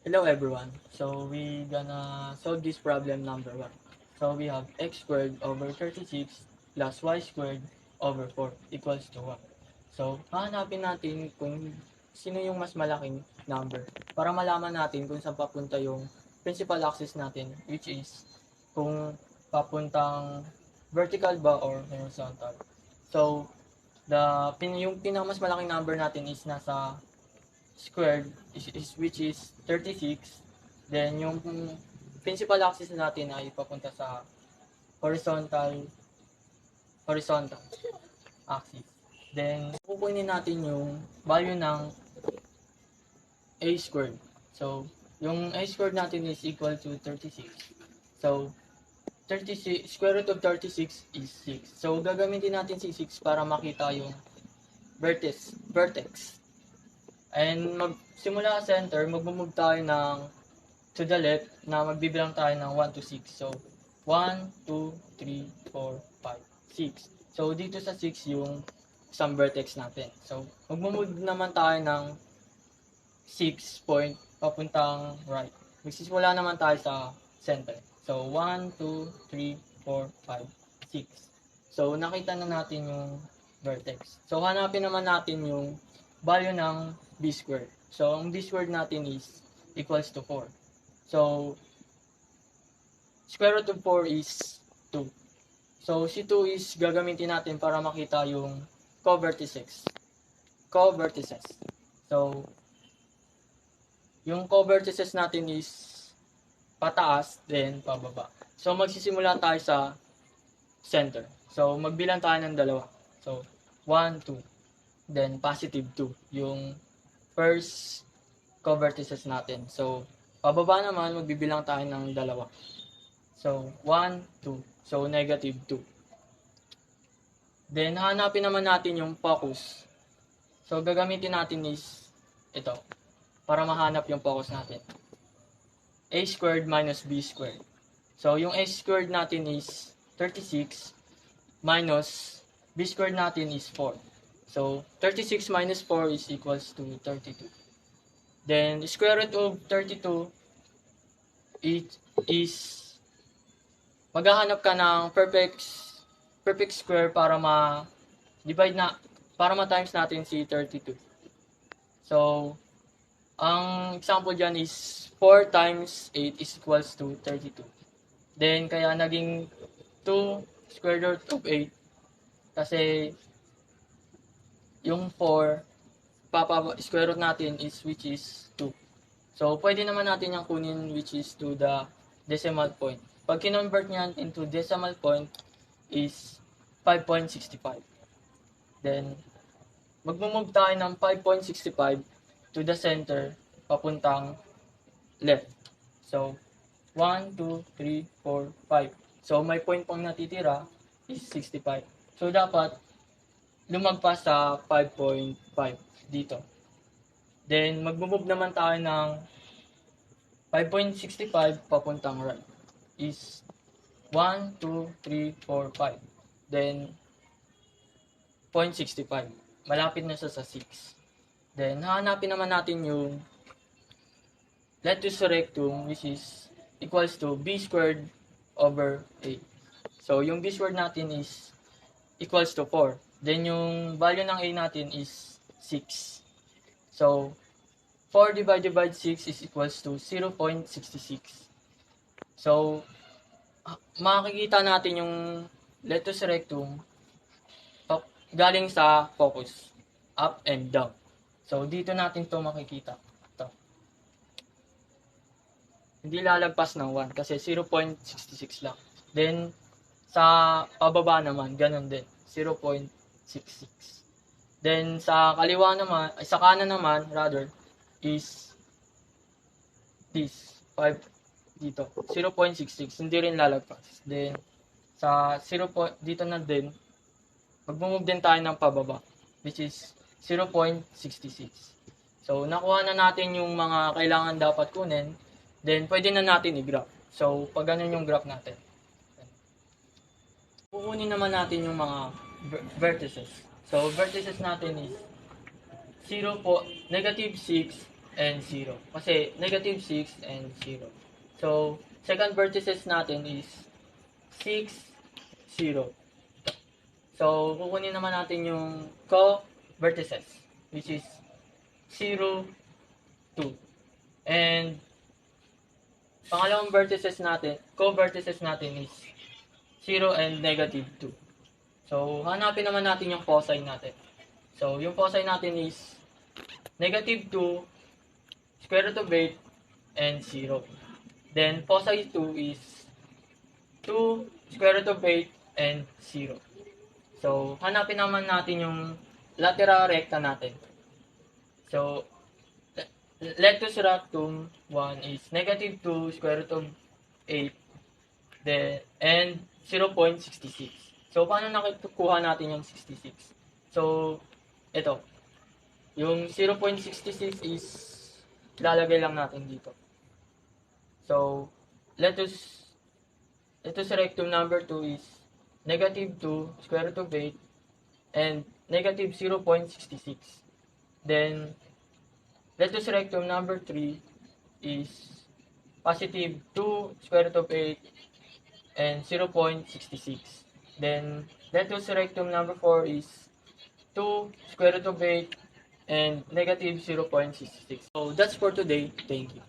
Hello everyone. So we gonna solve this problem number 1. So we have x squared over 36 plus y squared over 4 equals to 1. So hahanapin natin kung sino yung mas malaking number para malaman natin kung saan papunta yung principal axis natin, which is kung papuntang vertical ba or horizontal. So yung pinakamas malaking number natin is nasa squared which is 36. Then yung principal axis natin ay papunta sa horizontal horizontal axis. Then kukunin natin yung value ng a squared. So yung a squared natin is equal to 36. So 36, square root of 36 is 6. So gagamitin natin si 6 para makita yung vertex. And magsimula sa center, magmumove tayo ng to the left na magbibilang tayo ng 1 to 6. So, 1, 2, 3, 4, 5, 6. So, dito sa 6 yung isang vertex natin. So, magmumove naman tayo ng 6 point papuntang right. Magsisimula naman tayo sa center. So, 1, 2, 3, 4, 5, 6. So, nakita na natin yung vertex. So, hanapin naman natin yung value ng b squared. So, ang b squared natin is equals to 4. So, square root of 4 is 2. So, si 2 is gagamitin natin para makita yung co-vertices. So, yung co-vertices natin is pataas, then pababa. So, magsisimula tayo sa center. So, magbilang tayo ng dalawa. So, 1, 2. Then, positive 2. Yung first co-vertices natin. So, pababa naman, magbibilang tayo ng dalawa. So, 1, 2. So, negative 2. Then, hanapin naman natin yung focus. So, gagamitin natin is ito. Para mahanap yung focus natin. A squared minus b squared. So, yung a squared natin is 36 minus b squared natin is 4. So, 36 minus 4 is equals to 32. Then, square root of 32 is maghahanap ka ng perfect square para ma-times natin si 32. So, ang example dyan is 4 times 8 is equals to 32. Then, kaya naging 2 square root of 8 kasi yung 4 square root natin is which is 2. So, pwede naman natin yung kunin which is to the decimal point. Pag kinonvert niyan into decimal point is 5.65. Then, magmumove tayo ng 5.65 to the center papuntang left. So, 1, 2, 3, 4, 5. So, may point pang natitira is 65. So, dapat lumagpas sa 5.5 dito. Then, magmumove naman tayo ng 5.65 papuntang right is 1, 2, 3, 4, 5. Then, 0.65. Malapit na sa 6. Then, hahanapin naman natin yung latus rectum which is equals to b squared over a. So, yung b squared natin is equals to 4. Then, yung value ng a natin is 6. So, 4 divided by 6 is equals to 0.66. So, makikita natin yung latus rectum galing sa focus, up and down. So, dito natin to makikita. Ito. Hindi lalagpas ng 1 kasi 0.66 lang. Then, sa pababa naman, ganun din. 0.66. Then, sa kanan naman, rather, is this, 5, dito, 0.66, hindi rin lalagpas. Then, sa 0. Dito na din, magmumove din tayo ng pababa, which is 0.66. So, nakuha na natin yung mga kailangan dapat kunin, then pwede na natin i-graph. So, pag ganun yung graph natin. Kukunin naman natin yung mga vertices. So, vertices natin is negative 6, and 0. Kasi negative 6 and 0. So, second vertices natin is 6, 0. So, kukunin naman natin yung co-vertices, which is 0, 2. And, pangalawang vertices natin, co-vertices natin is 0 and negative 2. So, hanapin naman natin yung foci natin. So, yung foci natin is negative 2, square root of 8, and 0. Then, foci 2 is 2, square root of 8, and 0. So, hanapin naman natin yung lateral recta natin. So, letus rectum 1 is negative 2, square root of 8, then, and 0.66. So, paano nakukuha natin yung 66? So, ito. Yung 0.66 is lalagay lang natin dito. So, letus rectum number 2 is negative 2, square root of 8, and negative 0.66. Then, letus rectum number 3 is positive 2, square root of 8, and 0.66. Then, letus rectum number 4 is 2, square root of 8, and negative 0.66. So, that's for today. Thank you.